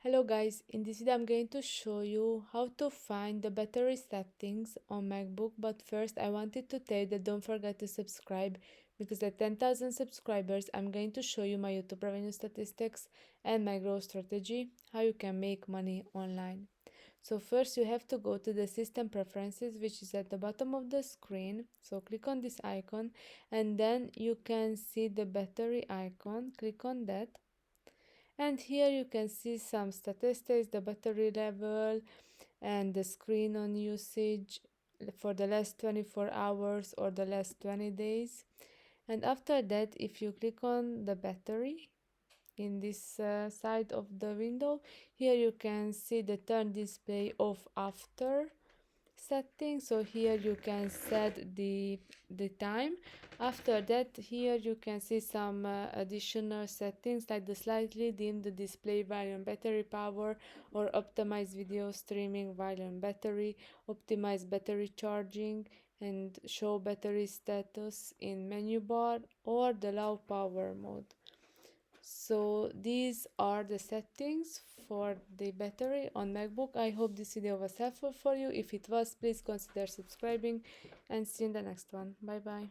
Hello guys, in this video I'm going to show you how to find the battery settings on MacBook, but first I wanted to tell you that don't forget to subscribe, because at 10,000 subscribers I'm going to show you my YouTube revenue statistics and my growth strategy, how you can make money online. So first you have to go to the system preferences, which is at the bottom of the screen. So click on this icon and then you can see the battery icon. Click on that. And here you can see some statistics, the battery level and the screen on usage for the last 24 hours or the last 20 days. And after that, if you click on the battery in this side of the window, here you can see the turn display off after setting. So here you can set the time. After that, here you can see some additional settings like the slightly dim the display while on battery power, or optimize video streaming while on battery, optimize battery charging, and show battery status in menu bar, or the low power mode. So these are the settings for the battery on MacBook. I hope this video was helpful for you. If it was, please consider subscribing, and see you in the next one. Bye bye.